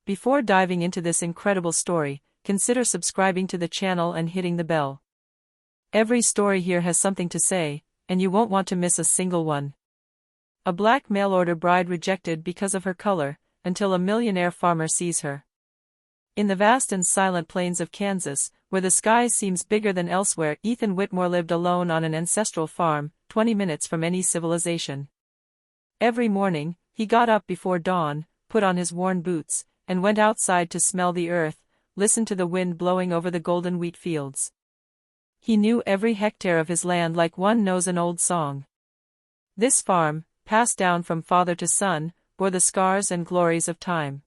Before diving into this incredible story, consider subscribing to the channel and hitting the bell. Every story here has something to say, and you won't want to miss a single one. A black mail-order bride rejected because of her color, until a millionaire farmer sees her. In the vast and silent plains of Kansas, where the sky seems bigger than elsewhere, Ethan Whitmore lived alone on an ancestral farm, 20 minutes from any civilization. Every morning, he got up before dawn, put on his worn boots, and went outside to smell the earth, listen to the wind blowing over the golden wheat fields. He knew every hectare of his land like one knows an old song. This farm, passed down from father to son, bore the scars and glories of time.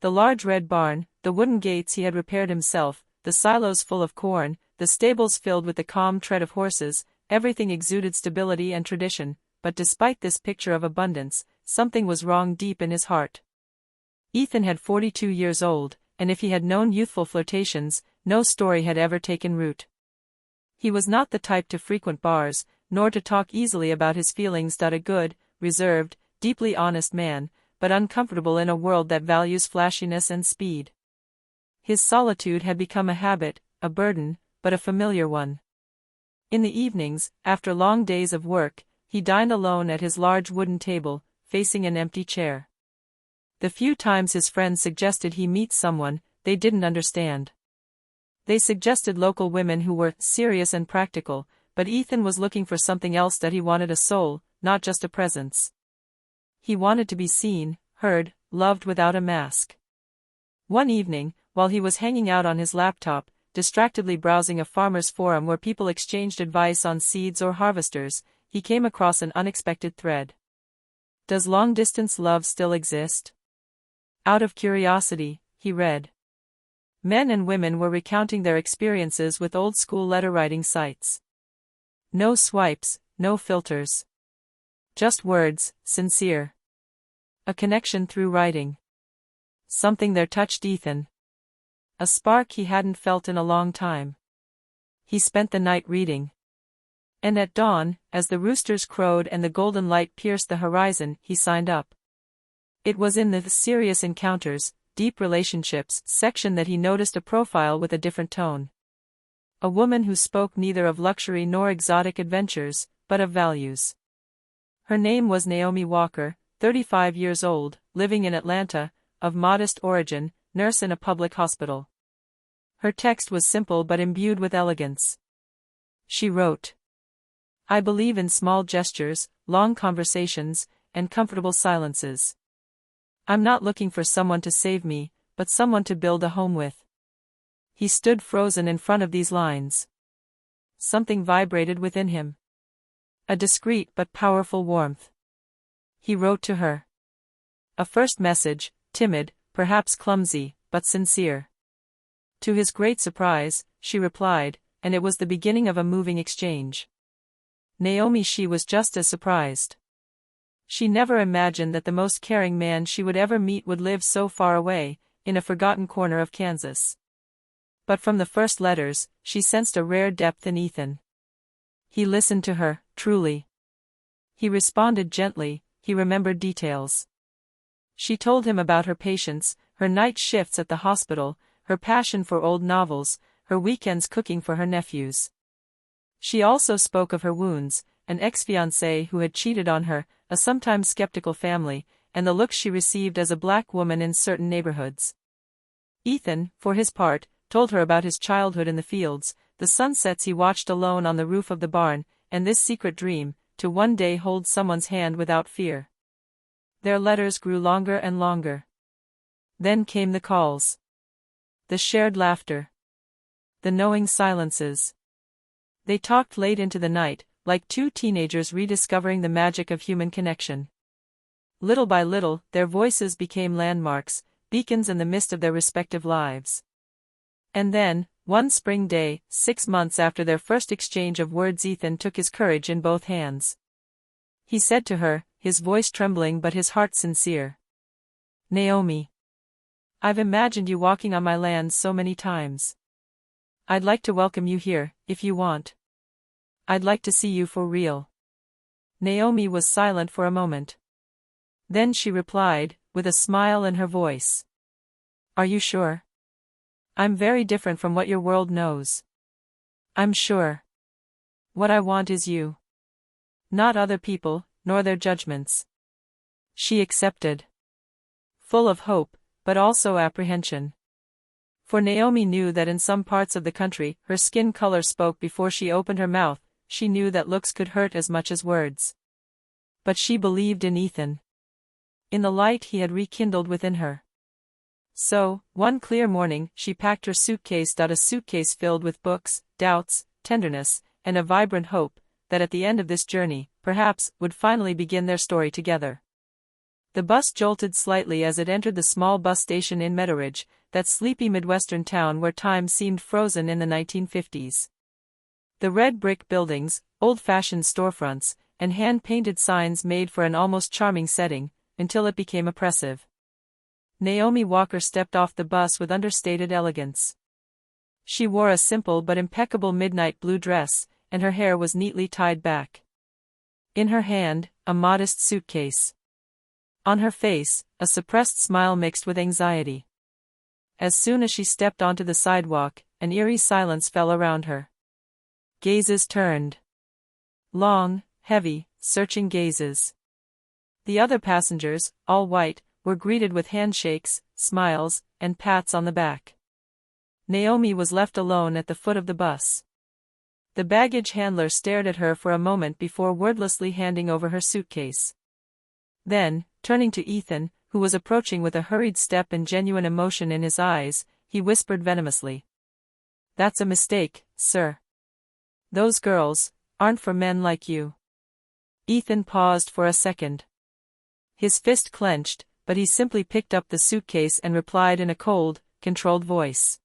The large red barn, the wooden gates he had repaired himself, the silos full of corn, the stables filled with the calm tread of horses, everything exuded stability and tradition, but despite this picture of abundance, something was wrong deep in his heart. Ethan had 42 years old, and if he had known youthful flirtations, no story had ever taken root. He was not the type to frequent bars, nor to talk easily about his feelings. A good, reserved, deeply honest man, but uncomfortable in a world that values flashiness and speed. His solitude had become a habit, a burden, but a familiar one. In the evenings, after long days of work, he dined alone at his large wooden table, facing an empty chair. The few times his friends suggested he meet someone, they didn't understand. They suggested local women who were serious and practical, but Ethan was looking for something else. That he wanted a soul, not just a presence. He wanted to be seen, heard, loved without a mask. One evening, while he was hanging out on his laptop, distractedly browsing a farmer's forum where people exchanged advice on seeds or harvesters, he came across an unexpected thread. Does long-distance love still exist? Out of curiosity, he read. Men and women were recounting their experiences with old-school letter-writing sites. No swipes, no filters. Just words, sincere. A connection through writing. Something there touched Ethan. A spark he hadn't felt in a long time. He spent the night reading. And at dawn, as the roosters crowed and the golden light pierced the horizon, he signed up. It was in the Serious Encounters, Deep Relationships section that he noticed a profile with a different tone. A woman who spoke neither of luxury nor exotic adventures, but of values. Her name was Naomi Walker, 35 years old, living in Atlanta, of modest origin, nurse in a public hospital. Her text was simple but imbued with elegance. She wrote, "I believe in small gestures, long conversations, and comfortable silences. I'm not looking for someone to save me, but someone to build a home with." He stood frozen in front of these lines. Something vibrated within him. A discreet but powerful warmth. He wrote to her. A first message, timid, perhaps clumsy, but sincere. To his great surprise, she replied, and it was the beginning of a moving exchange. Naomi, she was just as surprised. She never imagined that the most caring man she would ever meet would live so far away, in a forgotten corner of Kansas. But from the first letters, she sensed a rare depth in Ethan. He listened to her, truly. He responded gently, he remembered details. She told him about her patients, her night shifts at the hospital, her passion for old novels, her weekends cooking for her nephews. She also spoke of her wounds, an ex-fiancé who had cheated on her, a sometimes skeptical family, and the looks she received as a black woman in certain neighborhoods. Ethan, for his part, told her about his childhood in the fields, the sunsets he watched alone on the roof of the barn, and this secret dream, to one day hold someone's hand without fear. Their letters grew longer and longer. Then came the calls. The shared laughter. The knowing silences. They talked late into the night, like two teenagers rediscovering the magic of human connection. Little by little, their voices became landmarks, beacons in the mist of their respective lives. And then, one spring day, 6 months after their first exchange of words, Ethan took his courage in both hands. He said to her, his voice trembling but his heart sincere, "Naomi, I've imagined you walking on my land so many times. I'd like to welcome you here, if you want. I'd like to see you for real." Naomi was silent for a moment. Then she replied, with a smile in her voice, Are you sure? I'm very different from what your world knows. I'm sure. What I want is you. Not other people, nor their judgments. She accepted. Full of hope, but also apprehension. For Naomi knew that in some parts of the country, her skin color spoke before she opened her mouth. She knew that looks could hurt as much as words. But she believed in Ethan. In the light he had rekindled within her. So, one clear morning, she packed her suitcase. A suitcase filled with books, doubts, tenderness, and a vibrant hope, that at the end of this journey, perhaps, would finally begin their story together. The bus jolted slightly as it entered the small bus station in Meadowridge, that sleepy Midwestern town where time seemed frozen in the 1950s. The red brick buildings, old-fashioned storefronts, and hand-painted signs made for an almost charming setting, until it became oppressive. Naomi Walker stepped off the bus with understated elegance. She wore a simple but impeccable midnight blue dress, and her hair was neatly tied back. In her hand, a modest suitcase. On her face, a suppressed smile mixed with anxiety. As soon as she stepped onto the sidewalk, an eerie silence fell around her. Gazes turned. Long, heavy, searching gazes. The other passengers, all white, were greeted with handshakes, smiles, and pats on the back. Naomi was left alone at the foot of the bus. The baggage handler stared at her for a moment before wordlessly handing over her suitcase. Then, turning to Ethan, who was approaching with a hurried step and genuine emotion in his eyes, he whispered venomously. "That's a mistake, sir. Those girls aren't for men like you." Ethan paused for a second. His fist clenched, but he simply picked up the suitcase and replied in a cold, controlled voice.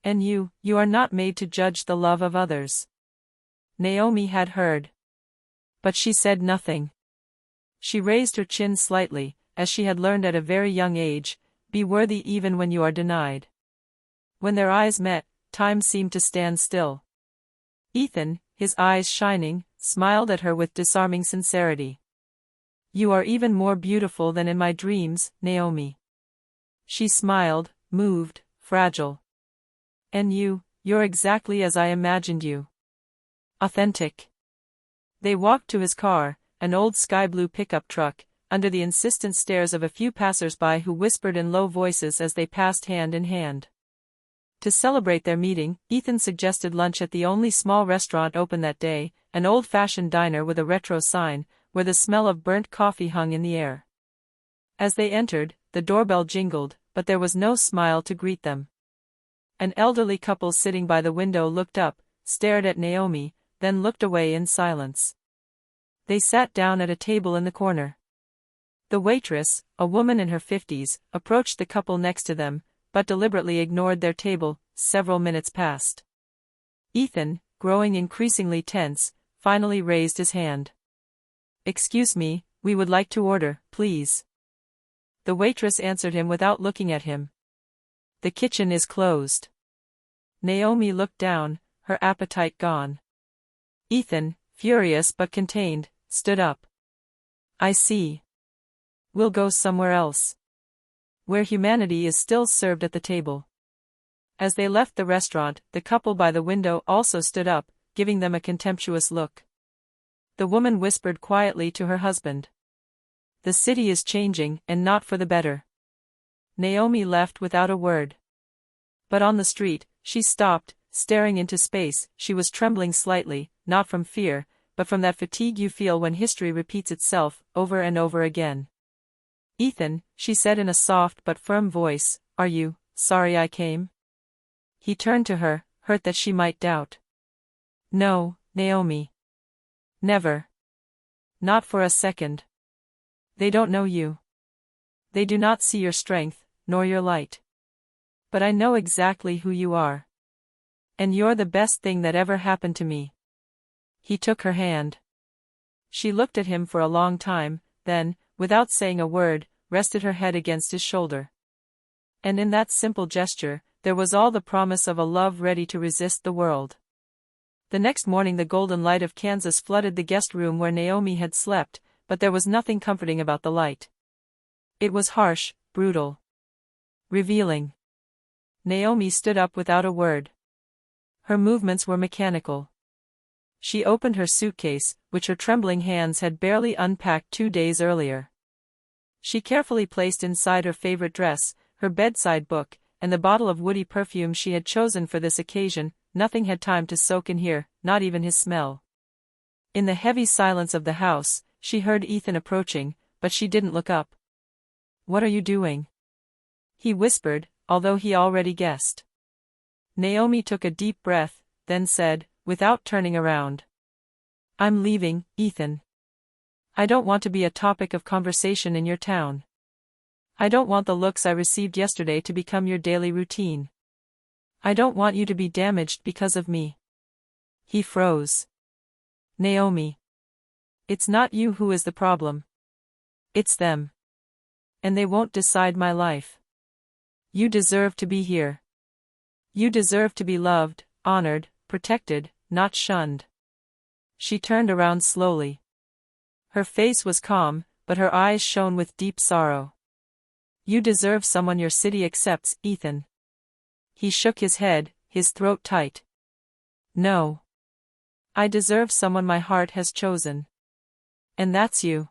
"And you are not made to judge the love of others." Naomi had heard. But she said nothing. She raised her chin slightly, as she had learned at a very young age, be worthy even when you are denied. When their eyes met, time seemed to stand still. Ethan, his eyes shining, smiled at her with disarming sincerity. "You are even more beautiful than in my dreams, Naomi." She smiled, moved, fragile. "And you're exactly as I imagined you. Authentic." They walked to his car, an old sky-blue pickup truck, under the insistent stares of a few passers-by who whispered in low voices as they passed hand in hand. To celebrate their meeting, Ethan suggested lunch at the only small restaurant open that day, an old-fashioned diner with a retro sign, where the smell of burnt coffee hung in the air. As they entered, the doorbell jingled, but there was no smile to greet them. An elderly couple sitting by the window looked up, stared at Naomi, then looked away in silence. They sat down at a table in the corner. The waitress, a woman in her 50s, approached the couple next to them, but deliberately ignored their table. Several minutes passed. Ethan, growing increasingly tense, finally raised his hand. "Excuse me, we would like to order, please." The waitress answered him without looking at him. "The kitchen is closed." Naomi looked down, her appetite gone. Ethan, furious but contained, stood up. "I see. We'll go somewhere else. Where humanity is still served at the table." As they left the restaurant, the couple by the window also stood up, giving them a contemptuous look. The woman whispered quietly to her husband. "The city is changing, and not for the better." Naomi left without a word. But on the street, she stopped, staring into space. She was trembling slightly, not from fear, but from that fatigue you feel when history repeats itself, over and over again. "Ethan," she said in a soft but firm voice, "are you sorry I came?" He turned to her, hurt that she might doubt. "No, Naomi. Never. Not for a second. They don't know you. They do not see your strength, nor your light. But I know exactly who you are. And you're the best thing that ever happened to me." He took her hand. She looked at him for a long time, then, without saying a word, rested her head against his shoulder. And in that simple gesture, there was all the promise of a love ready to resist the world. The next morning the golden light of Kansas flooded the guest room where Naomi had slept, but there was nothing comforting about the light. It was harsh, brutal. Revealing. Naomi stood up without a word. Her movements were mechanical. She opened her suitcase, which her trembling hands had barely unpacked 2 days earlier. She carefully placed inside her favorite dress, her bedside book, and the bottle of woody perfume she had chosen for this occasion. Nothing had time to soak in here, not even his smell. In the heavy silence of the house, she heard Ethan approaching, but she didn't look up. "What are you doing?" he whispered, although he already guessed. Naomi took a deep breath, then said, without turning around, "I'm leaving, Ethan. I don't want to be a topic of conversation in your town. I don't want the looks I received yesterday to become your daily routine. I don't want you to be damaged because of me." He froze. "Naomi. It's not you who is the problem. It's them. And they won't decide my life. You deserve to be here. You deserve to be loved, honored, protected, not shunned." She turned around slowly. Her face was calm, but her eyes shone with deep sorrow. "You deserve someone your city accepts, Ethan." He shook his head, his throat tight. "No. I deserve someone my heart has chosen. And that's you."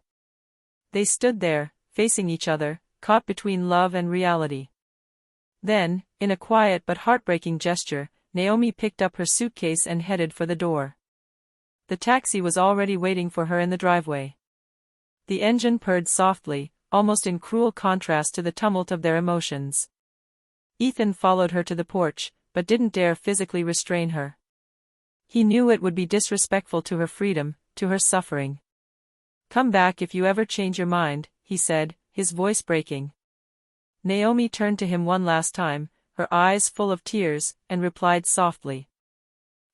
They stood there, facing each other, caught between love and reality. Then, in a quiet but heartbreaking gesture, Naomi picked up her suitcase and headed for the door. The taxi was already waiting for her in the driveway. The engine purred softly, almost in cruel contrast to the tumult of their emotions. Ethan followed her to the porch, but didn't dare physically restrain her. He knew it would be disrespectful to her freedom, to her suffering. "Come back if you ever change your mind," he said, his voice breaking. Naomi turned to him one last time, her eyes full of tears, and replied softly,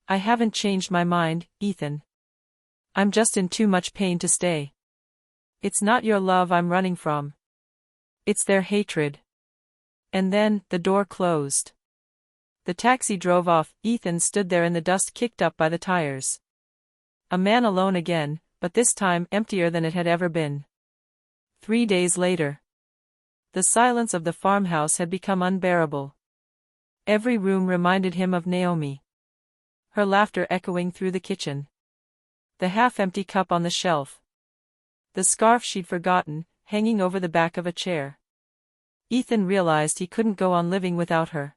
"I haven't changed my mind, Ethan. I'm just in too much pain to stay. It's not your love I'm running from. It's their hatred." And then, the door closed. The taxi drove off. Ethan stood there in the dust kicked up by the tires. A man alone again, but this time emptier than it had ever been. 3 days later. The silence of the farmhouse had become unbearable. Every room reminded him of Naomi. Her laughter echoing through the kitchen. The half-empty cup on the shelf. The scarf she'd forgotten, hanging over the back of a chair. Ethan realized he couldn't go on living without her.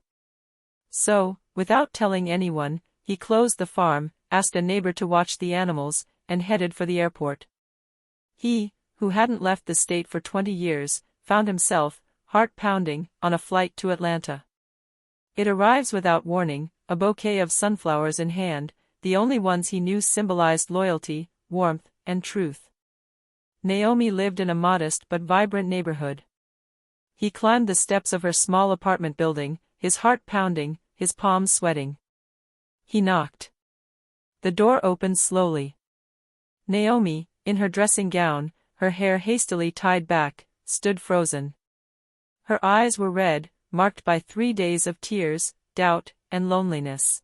So, without telling anyone, he closed the farm, asked a neighbor to watch the animals, and headed for the airport. He, who hadn't left the state for 20 years, found himself, heart-pounding, on a flight to Atlanta. It arrives without warning, a bouquet of sunflowers in hand, the only ones he knew symbolized loyalty, warmth, and truth. Naomi lived in a modest but vibrant neighborhood. He climbed the steps of her small apartment building, his heart pounding, his palms sweating. He knocked. The door opened slowly. Naomi, in her dressing gown, her hair hastily tied back, stood frozen. Her eyes were red, marked by 3 days of tears, doubt, and loneliness.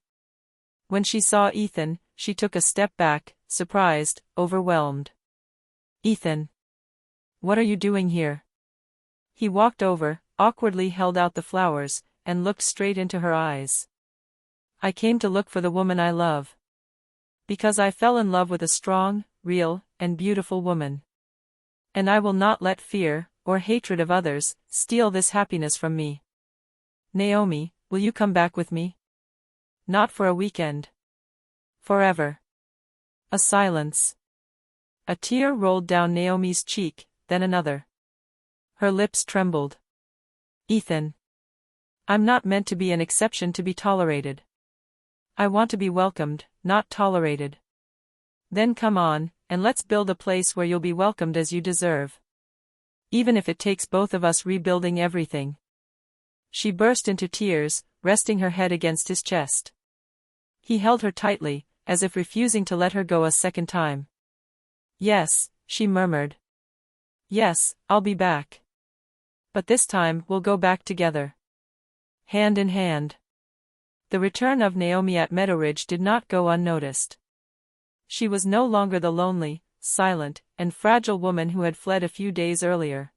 When she saw Ethan, she took a step back, surprised, overwhelmed. "Ethan. What are you doing here?" He walked over, awkwardly held out the flowers, and looked straight into her eyes. "I came to look for the woman I love. Because I fell in love with a strong, real, and beautiful woman. And I will not let fear, or hatred of others, steal this happiness from me. Naomi, will you come back with me? Not for a weekend. Forever." A silence. A tear rolled down Naomi's cheek, then another. Her lips trembled. "Ethan. I'm not meant to be an exception to be tolerated. I want to be welcomed, not tolerated. Then come on, and let's build a place where you'll be welcomed as you deserve. Even if it takes both of us rebuilding everything." She burst into tears, resting her head against his chest. He held her tightly, as if refusing to let her go a second time. "Yes," she murmured. "Yes, I'll be back. But this time we'll go back together. Hand in hand." The return of Naomi at Meadowridge did not go unnoticed. She was no longer the lonely, silent, and fragile woman who had fled a few days earlier.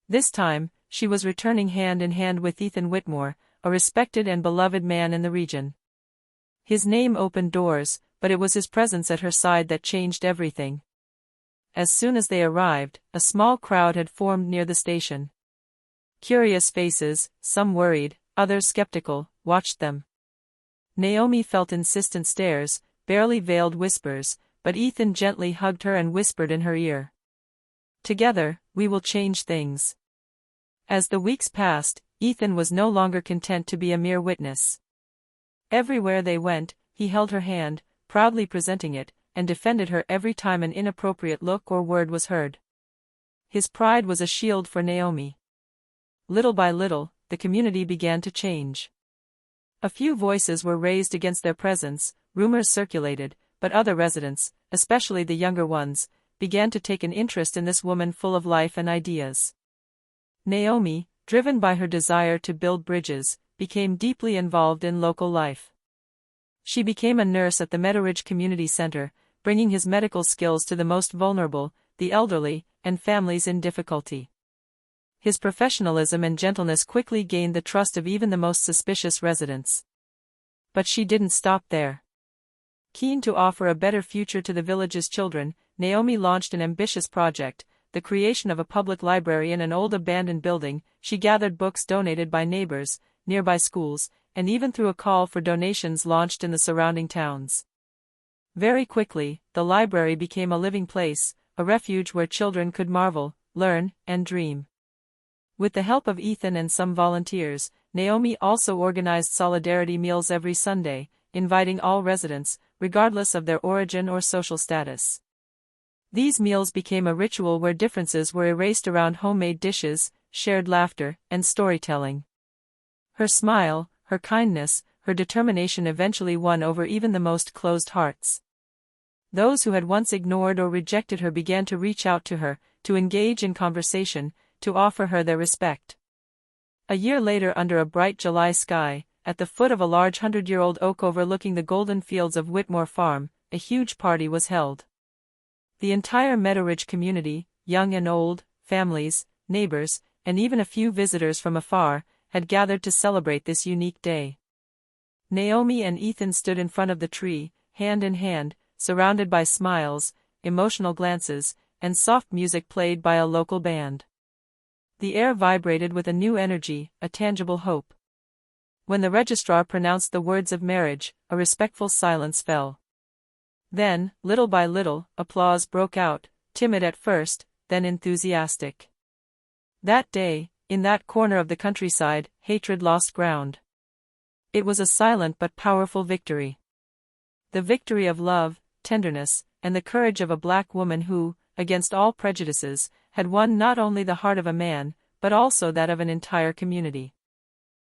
This time, she was returning hand in hand with Ethan Whitmore, a respected and beloved man in the region. His name opened doors, but it was his presence at her side that changed everything. As soon as they arrived, a small crowd had formed near the station. Curious faces, some worried, others skeptical, watched them. Naomi felt insistent stares, barely veiled whispers, but Ethan gently hugged her and whispered in her ear. "Together, we will change things." As the weeks passed, Ethan was no longer content to be a mere witness. Everywhere they went, he held her hand, proudly presenting it, and defended her every time an inappropriate look or word was heard. His pride was a shield for Naomi. Little by little, the community began to change. A few voices were raised against their presence, rumors circulated, but other residents, especially the younger ones, began to take an interest in this woman full of life and ideas. Naomi, driven by her desire to build bridges, became deeply involved in local life. She became a nurse at the Meadowridge Community Center, bringing his medical skills to the most vulnerable, the elderly, and families in difficulty. His professionalism and gentleness quickly gained the trust of even the most suspicious residents. But she didn't stop there. Keen to offer a better future to the village's children, Naomi launched an ambitious project, the creation of a public library in an old abandoned building. She gathered books donated by neighbors, nearby schools, and even through a call for donations launched in the surrounding towns. Very quickly, the library became a living place, a refuge where children could marvel, learn, and dream. With the help of Ethan and some volunteers, Naomi also organized solidarity meals every Sunday, inviting all residents, regardless of their origin or social status. These meals became a ritual where differences were erased around homemade dishes, shared laughter, and storytelling. Her smile, her kindness, her determination eventually won over even the most closed hearts. Those who had once ignored or rejected her began to reach out to her, to engage in conversation, to offer her their respect. A year later, under a bright July sky, at the foot of a large 100-year-old oak overlooking the golden fields of Whitmore Farm, a huge party was held. The entire Meadowridge community, young and old, families, neighbors, and even a few visitors from afar, had gathered to celebrate this unique day. Naomi and Ethan stood in front of the tree, hand in hand, surrounded by smiles, emotional glances, and soft music played by a local band. The air vibrated with a new energy, a tangible hope. When the registrar pronounced the words of marriage, a respectful silence fell. Then, little by little, applause broke out, timid at first, then enthusiastic. That day, in that corner of the countryside, hatred lost ground. It was a silent but powerful victory. The victory of love, tenderness, and the courage of a black woman who, against all prejudices, had won not only the heart of a man, but also that of an entire community.